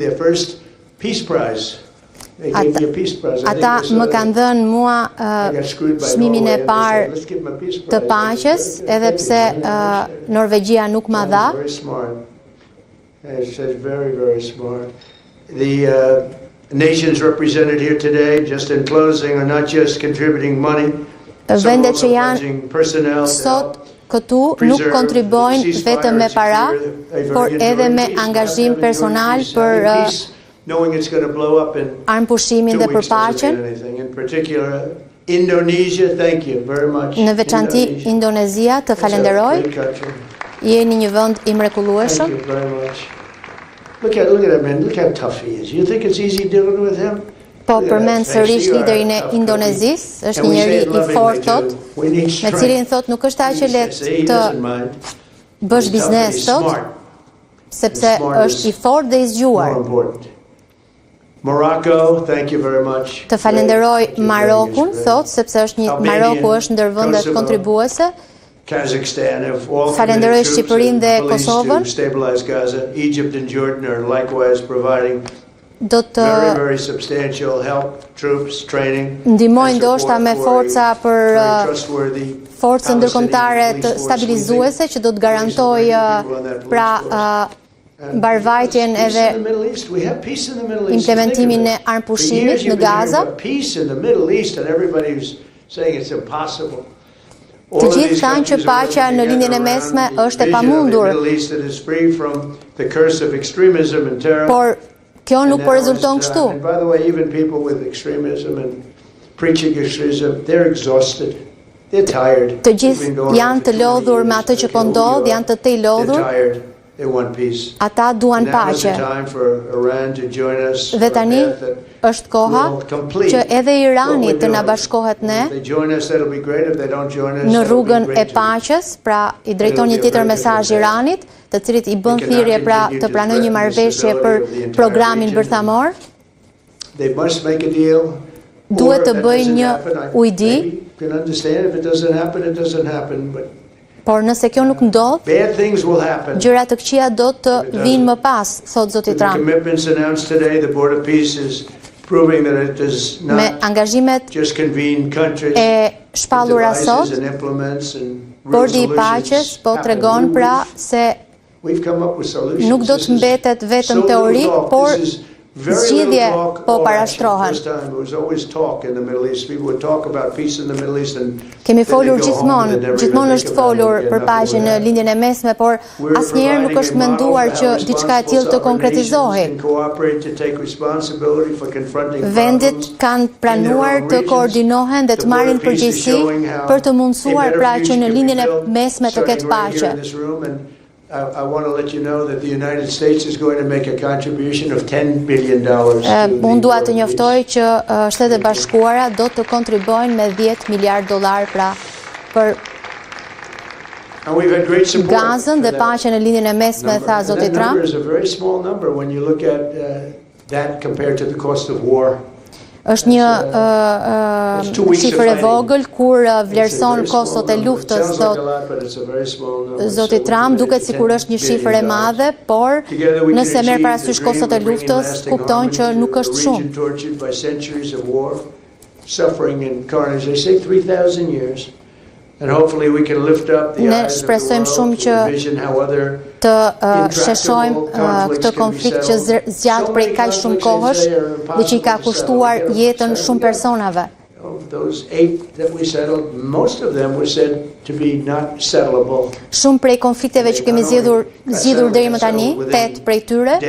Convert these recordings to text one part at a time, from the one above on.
their first Peace Prize. They gave me a Peace Prize. Ata më kanë dhënë mua çmimin e parë të paqes, edhe pse Norvegjia nuk ma dha. It's very, very smart. The nations represented here today, just in closing, are not just contributing money. Vendet që janë sot këtu nuk kontribojnë vetëm me para, por edhe me angazhim personal për armëpushimin dhe për paqen. Në veçanti Indonezia, të falenderoj. Jeni një vend i mrekullueshëm. Look at him, man. Look how tough he is. You think it's easy dealing with him? Po përmend sërish liderin e Indonezisë, është një njeri i fortë thot, me cilin thot nuk është aq e lehtë të bësh biznes thot, sepse është i fortë dhe i zgjuar. Morocco, thank you very much. Të falenderoj Marokun thot, sepse është Maroku është ndër vendet kontribuese. Falenderoj Shqipërinë dhe Kosovën. Egypt and Jordan are likewise providing do të ndihmojnë ndoshta me forca për forcën ndërkombëtare të stabilizuese që do të garantojë pra mbarvajtjen edhe implementimin e armëpushimit në Gaza. Të gjithë thanë që paqja në lindjen e mesme është e pamundur. Por kjo nuk po rezulton kështu. Të gjithë janë të lodhur me atë që po ndodh, janë të lodhur. Ata duan paqe. Dhe tani është koha që edhe Irani të na bashkohet ne në rrugën e paqes, pra i drejton një tjetër mesazh Iranit, të cilit i bën thirrje pra të pranojë një marrëveshje për programin bërthamor. Duhet të bëjnë një ujdi. Por nëse kjo nuk ndodh, gjëra të këqija do të vinë më pas, thot zoti Trump. Me angazhimet e shpallura sot, bordi i paqes po tregon pra se nuk do të mbetet vetëm teorik, por zgjidhje po parashtrohen. Kemi folur gjithmonë është folur për paqen në lindjen e mesme, por asnjëherë nuk është menduar që diçka e tillë të konkretizohej. Vendet kanë planuar të koordinohen dhe të marrin përgjegjësi për të mundësuar pra që në lindjen e mesme të ketë paqe. I want to let you know that the United States is going to make a contribution of $10 billion. Unë dua të njoftoj që Shtetet e Bashkuara do të kontribuojnë me $10 miliard pra për Gazën dhe paqen në lindjen e mesme, tha zoti Trump. That number is a very small number when you look at that compared to the cost of war. Është një shifër e vogël kur vlerëson kostot e luftës, zoti Trump, duket sikur është një shifër e madhe, por nëse merr parasysh kostot e luftës, kupton që nuk është shumë. Ne shpresojmë shumë që të sheshojmë këtë konflikt që zgjat prej kaq shumë kohësh dhe që i ka kushtuar jetën shumë personave. Shumë prej konflikteve që kemi zgjidhur deri më tani, 8 prej tyre,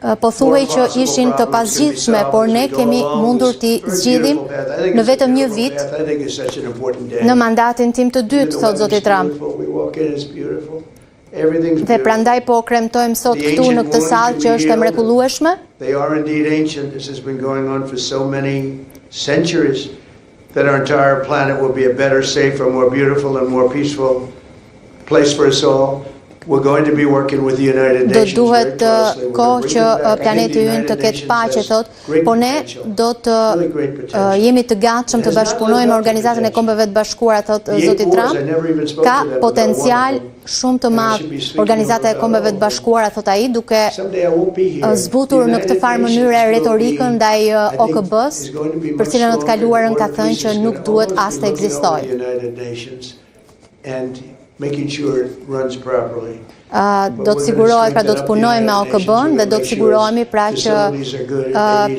pothuaj që ishin të pazgjidhshme, por ne kemi mundur t'i zgjidhim në vetëm një vit në mandatin tim të dytë, thot zoti Trump. Dhe prandaj po kremtojmë sot këtu në këtë sallë që është e mrekullueshme. That our entire planet will be a better, safer, more beautiful and more peaceful place for us all. Do duhet kohë që planeti ynë të ketë paqe, thot, por ne do të jemi të gatshëm të bashkëpunojmë me Organizatën e Kombeve të Bashkuara, thot zoti Trump. Ka potencial shumë të madh Organizata e Kombeve të Bashkuara, thot ai, duke zbutur në këtë farë mënyrë retorikën ndaj OKB-s, për cilën në të kaluarën ka thënë që nuk duhet as të ekzistojë. Do të sigurohet, pra do të punojmë me OKB-n dhe do të sigurohemi pra që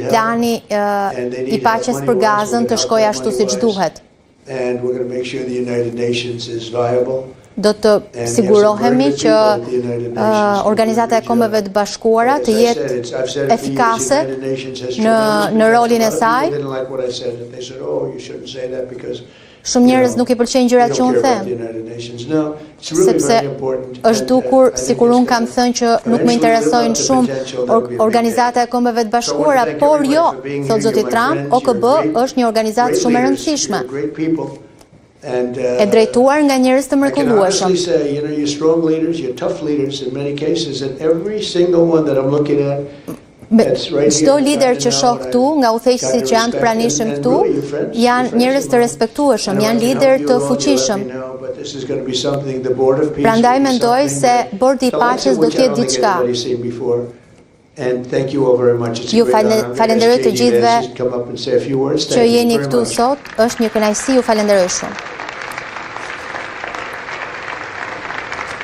plani i paqes për Gazën të shkojë ashtu siç duhet. Do të sigurohemi që Organizata e Kombeve të Bashkuara të jetë efikase në rolin e saj. Shumë njerëz nuk i pëlqejnë gjërat që unë them, sepse është dukur sikur unë kam thënë që nuk më interesojnë shumë Organizata e Kombeve të Bashkuara, por jo, thot zoti Trump, OKB është një organizatë shumë e rëndësishme, e drejtuar nga njerëz të mrekullueshëm. Çdo lider që shoh këtu, nga udhëheqësit që janë të pranishëm këtu, janë njerëz të respektueshëm, janë lider të fuqishëm. Prandaj mendoj se bordi i paqes do të jetë diçka. Ju falenderoj të gjithëve që jeni këtu sot, është një kënaqësi, ju falenderoj shumë.